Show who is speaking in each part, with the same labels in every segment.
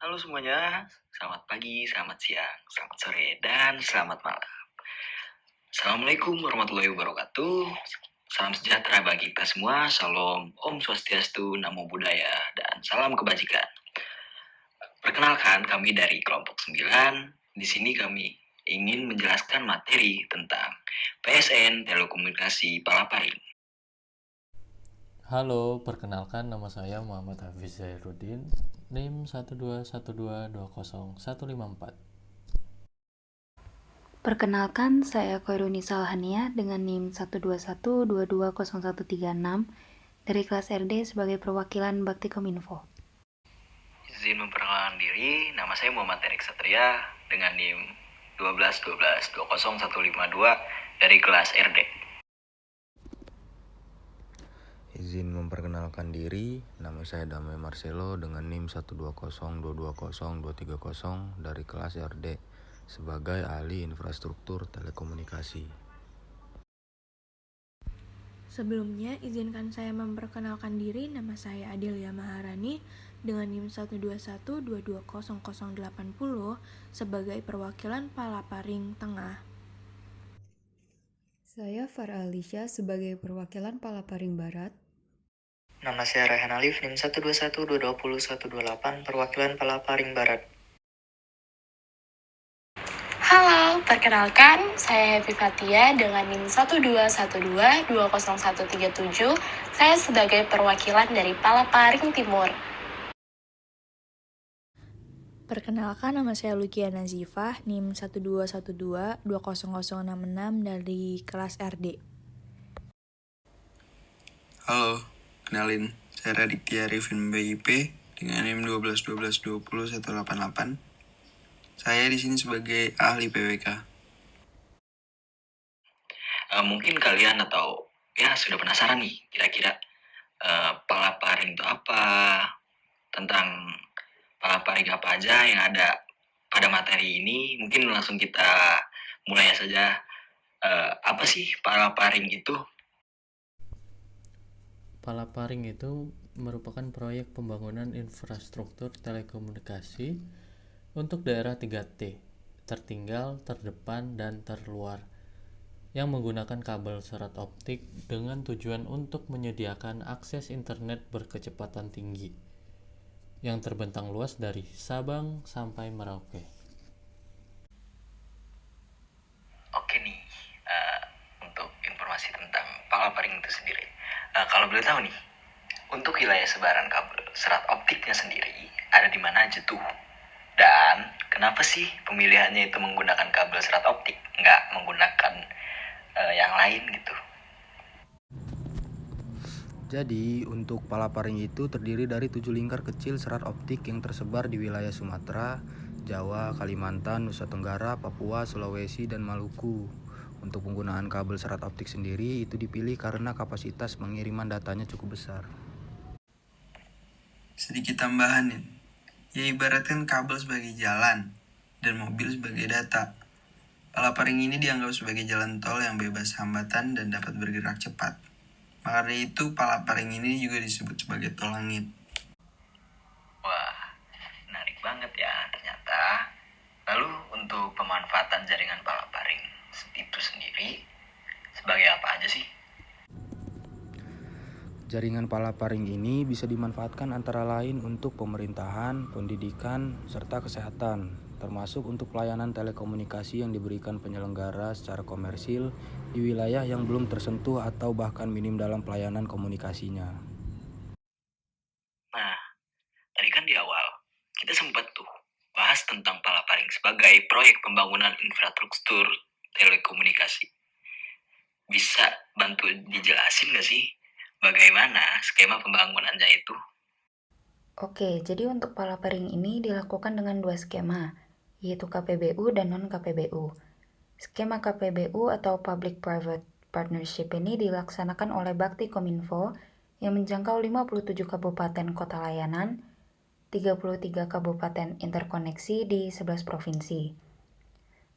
Speaker 1: Halo semuanya, selamat pagi, selamat siang, selamat sore, dan selamat malam. Assalamualaikum warahmatullahi wabarakatuh. Salam sejahtera bagi kita semua. Salam Om Swastiastu, Namo Buddhaya, dan salam kebajikan. Perkenalkan, kami dari kelompok 9. Di sini kami ingin menjelaskan materi tentang PSN Telekomunikasi Palaparing.
Speaker 2: Halo, perkenalkan nama saya Muhammad Hafiz Zairuddin, NIM 12122200154.
Speaker 3: Perkenalkan, saya Koirunisa Alhania dengan NIM 121220136 dari kelas RD sebagai perwakilan Bakti Kominfo.
Speaker 1: Izin memperkenalkan diri, nama saya Muhammad Erik Satria dengan NIM 121220152 dari kelas RD.
Speaker 4: Izin memperkenalkan diri, nama saya Damai Marcelo dengan NIM 120220230 dari kelas RD sebagai ahli infrastruktur telekomunikasi.
Speaker 5: Sebelumnya, izinkan saya memperkenalkan diri. Nama saya Adelia Maharani dengan NIM 121222080 sebagai perwakilan Palaparing Tengah.
Speaker 6: Saya Farah Alicia sebagai perwakilan Palaparing Barat.
Speaker 7: Nama saya Rayhan Alif, NIM 121220128, perwakilan Palaparing Barat.
Speaker 8: Halo, perkenalkan, saya Happy Fatia dengan NIM 121220137. Saya sebagai perwakilan dari Palaparing Timur.
Speaker 5: Perkenalkan, nama saya Lukia Nazifah, NIM 121220066 dari kelas RD.
Speaker 9: Halo, kenalin, saya Raditya Arifin BIP dengan NIM 121220188. Saya di sini sebagai ahli PWK.
Speaker 1: Mungkin kalian atau ya sudah penasaran nih, kira-kira palaparing itu apa, tentang palaparing apa aja yang ada pada materi ini. Mungkin langsung kita mulai saja. Apa sih palaparing itu?
Speaker 2: Palaparing itu merupakan proyek pembangunan infrastruktur telekomunikasi untuk daerah 3T, tertinggal, terdepan, dan terluar, yang menggunakan kabel serat optik dengan tujuan untuk menyediakan akses internet berkecepatan tinggi yang terbentang luas dari Sabang sampai Merauke.
Speaker 1: Oke nih, untuk informasi tentang palaparing itu sendiri. Kalau boleh tahu nih, untuk wilayah sebaran kabel serat optiknya sendiri ada di mana aja tuh? Dan kenapa sih pemilihannya itu menggunakan kabel serat optik, nggak menggunakan yang lain gitu?
Speaker 4: Jadi, untuk palaparing itu terdiri dari 7 lingkar kecil serat optik yang tersebar di wilayah Sumatera, Jawa, Kalimantan, Nusa Tenggara, Papua, Sulawesi, dan Maluku. Untuk penggunaan kabel serat optik sendiri itu dipilih karena kapasitas pengiriman datanya cukup besar.
Speaker 9: Sedikit tambahan nih, ya ibaratkan kabel sebagai jalan dan mobil sebagai data. Palaparing ini dianggap sebagai jalan tol yang bebas hambatan dan dapat bergerak cepat. Maka dari itu, palaparing ini juga disebut sebagai tol langit.
Speaker 1: Wah, menarik banget ya ternyata. Lalu untuk pemanfaatan jaringan palaparing itu sendiri sebagai apa aja sih?
Speaker 4: Jaringan palaparing ini bisa dimanfaatkan antara lain untuk pemerintahan, pendidikan, serta kesehatan, termasuk untuk pelayanan telekomunikasi yang diberikan penyelenggara secara komersil di wilayah yang belum tersentuh atau bahkan minim dalam pelayanan komunikasinya.
Speaker 1: Nah, tadi kan di awal kita sempat tuh bahas tentang palaparing sebagai proyek pembangunan infrastruktur telekomunikasi. Bisa bantu dijelasin nggak sih bagaimana skema pembangunannya itu?
Speaker 3: Oke, jadi untuk palaparing ini dilakukan dengan dua skema, yaitu KPBU dan non-KPBU. Skema KPBU atau Public-Private Partnership ini dilaksanakan oleh Bakti Kominfo yang menjangkau 57 kabupaten kota layanan, 33 kabupaten interkoneksi di 11 provinsi.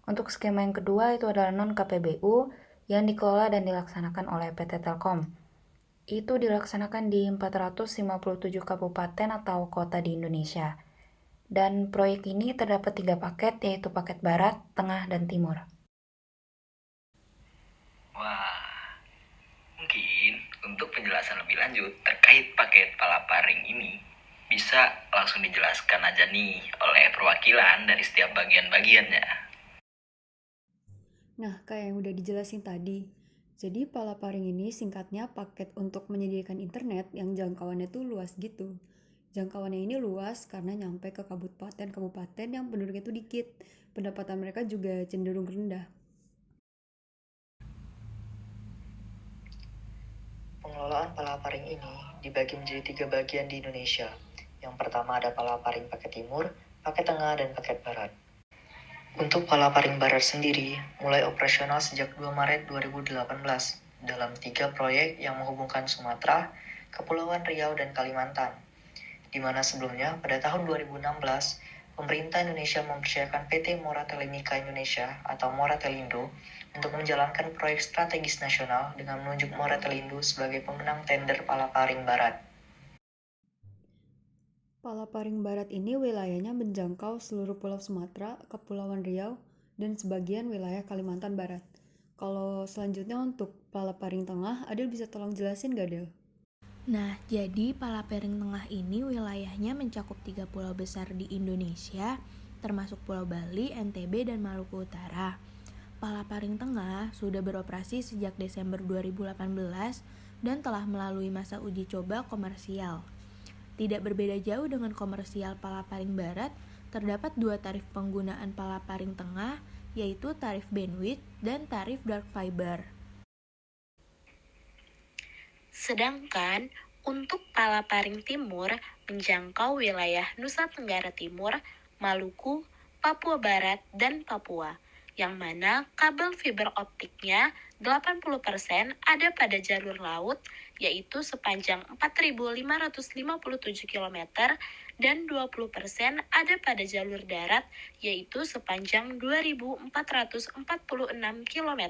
Speaker 3: Untuk skema yang kedua itu adalah non-KPBU yang dikelola dan dilaksanakan oleh PT Telkom. Itu dilaksanakan di 457 kabupaten atau kota di Indonesia. Dan proyek ini terdapat 3 paket, yaitu paket barat, tengah, dan timur.
Speaker 1: Wah, mungkin untuk penjelasan lebih lanjut terkait paket palaparing ini, bisa langsung dijelaskan aja nih oleh perwakilan dari setiap bagian-bagiannya.
Speaker 6: Nah, kayak yang udah dijelasin tadi. Jadi palaparing ini singkatnya paket untuk menyediakan internet yang jangkauannya tuh luas gitu. Jangkauannya ini luas karena nyampe ke kabupaten-kabupaten yang penduduknya tuh dikit. Pendapatan mereka juga cenderung rendah.
Speaker 7: Pengelolaan palaparing ini dibagi menjadi 3 bagian di Indonesia. Yang pertama ada palaparing paket timur, paket tengah, dan paket barat. Untuk palaparing barat sendiri, mulai operasional sejak 2 Maret 2018 dalam 3 proyek yang menghubungkan Sumatera, Kepulauan Riau, dan Kalimantan. Di mana sebelumnya, pada tahun 2016, pemerintah Indonesia mempercayakan PT Moratelindo Indonesia atau Moratelindo untuk menjalankan proyek strategis nasional dengan menunjuk Moratelindo sebagai pemenang tender palaparing barat.
Speaker 6: Palaparing Barat ini wilayahnya menjangkau seluruh Pulau Sumatera, Kepulauan Riau, dan sebagian wilayah Kalimantan Barat. Kalau selanjutnya untuk Palaparing Tengah, Adil bisa tolong jelasin gak, Del?
Speaker 5: Nah, jadi Palaparing Tengah ini wilayahnya mencakup 3 pulau besar di Indonesia, termasuk Pulau Bali, NTB, dan Maluku Utara. Palaparing Tengah sudah beroperasi sejak Desember 2018 dan telah melalui masa uji coba komersial. Tidak berbeda jauh dengan komersial Palaparing Barat, terdapat 2 tarif penggunaan Palaparing Tengah, yaitu tarif bandwidth dan tarif dark fiber.
Speaker 8: Sedangkan untuk Palaparing Timur menjangkau wilayah Nusa Tenggara Timur, Maluku, Papua Barat, dan Papua, yang mana kabel fiber optiknya 80% ada pada jalur laut, yaitu sepanjang 4.557 km, dan 20% ada pada jalur darat, yaitu sepanjang 2.446 km.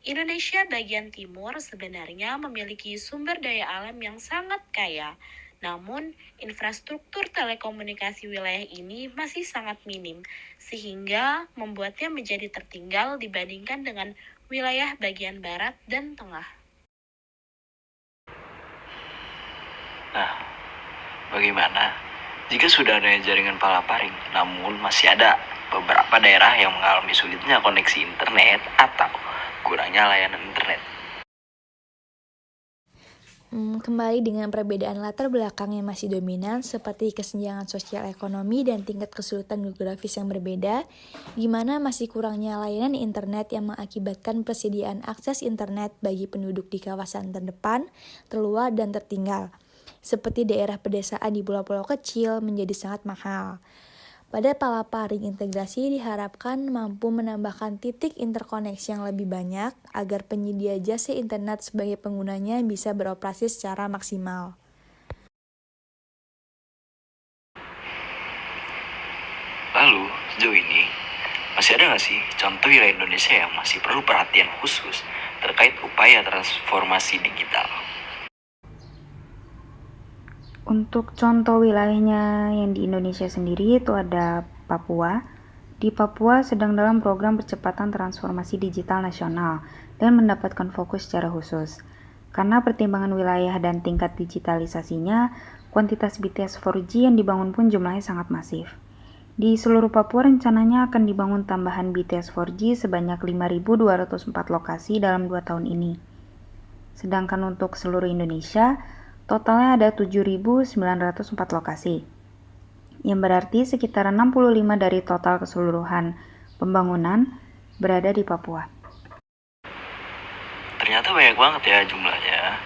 Speaker 8: Indonesia bagian timur sebenarnya memiliki sumber daya alam yang sangat kaya. Namun, infrastruktur telekomunikasi wilayah ini masih sangat minim, sehingga membuatnya menjadi tertinggal dibandingkan dengan wilayah bagian barat dan tengah.
Speaker 1: Nah, bagaimana jika sudah ada jaringan palaparing, namun masih ada beberapa daerah yang mengalami sulitnya koneksi internet atau kurangnya layanan internet?
Speaker 10: Kembali dengan perbedaan latar belakang yang masih dominan seperti kesenjangan sosial ekonomi dan tingkat kesulitan geografis yang berbeda, di mana masih kurangnya layanan internet yang mengakibatkan persediaan akses internet bagi penduduk di kawasan terdepan, terluar, dan tertinggal, seperti daerah pedesaan di pulau-pulau kecil menjadi sangat mahal. Pada Palaparing integrasi diharapkan mampu menambahkan titik interkoneksi yang lebih banyak agar penyedia jasa internet sebagai penggunanya bisa beroperasi secara maksimal.
Speaker 1: Lalu, sejauh ini, masih ada nggak sih contoh wilayah Indonesia yang masih perlu perhatian khusus terkait upaya transformasi digital?
Speaker 3: Untuk contoh wilayahnya yang di Indonesia sendiri itu ada Papua. Di Papua sedang dalam program percepatan transformasi digital nasional dan mendapatkan fokus secara khusus. Karena pertimbangan wilayah dan tingkat digitalisasinya, kuantitas BTS 4G yang dibangun pun jumlahnya sangat masif. Di seluruh Papua rencananya akan dibangun tambahan BTS 4G sebanyak 5.204 lokasi dalam 2 tahun ini. Sedangkan untuk seluruh Indonesia, totalnya ada 7.904 lokasi, yang berarti sekitar 65 dari total keseluruhan pembangunan berada di Papua.
Speaker 1: Ternyata banyak banget ya jumlahnya.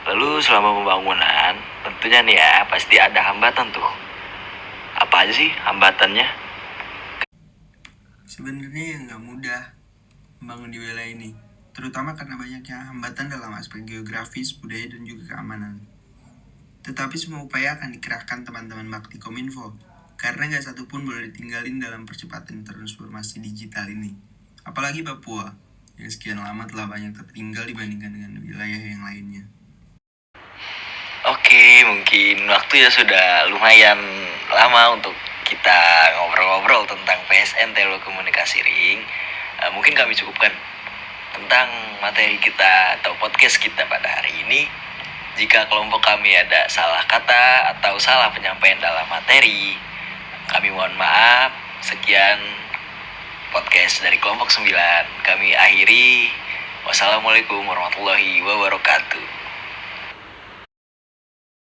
Speaker 1: Lalu selama pembangunan, tentunya nih ya pasti ada hambatan tuh. Apa aja sih hambatannya?
Speaker 9: Sebenarnya nggak mudah membangun di wilayah ini, terutama karena banyaknya hambatan dalam aspek geografis, budaya, dan juga keamanan. Tetapi semua upaya akan dikerahkan teman-teman Bakti Kominfo, karena nggak satupun boleh ditinggalin dalam percepatan transformasi digital ini. Apalagi Papua, yang sekian lama telah banyak tertinggal dibandingkan dengan wilayah yang lainnya.
Speaker 1: Oke, mungkin waktunya sudah lumayan lama untuk kita ngobrol-ngobrol tentang PSN Telekomunikasi Ring. Mungkin kami cukupkan tentang materi kita atau podcast kita pada hari ini. Jika kelompok kami ada salah kata atau salah penyampaian dalam materi, kami mohon maaf. Sekian podcast dari kelompok 9. Kami akhiri. Wassalamualaikum warahmatullahi wabarakatuh.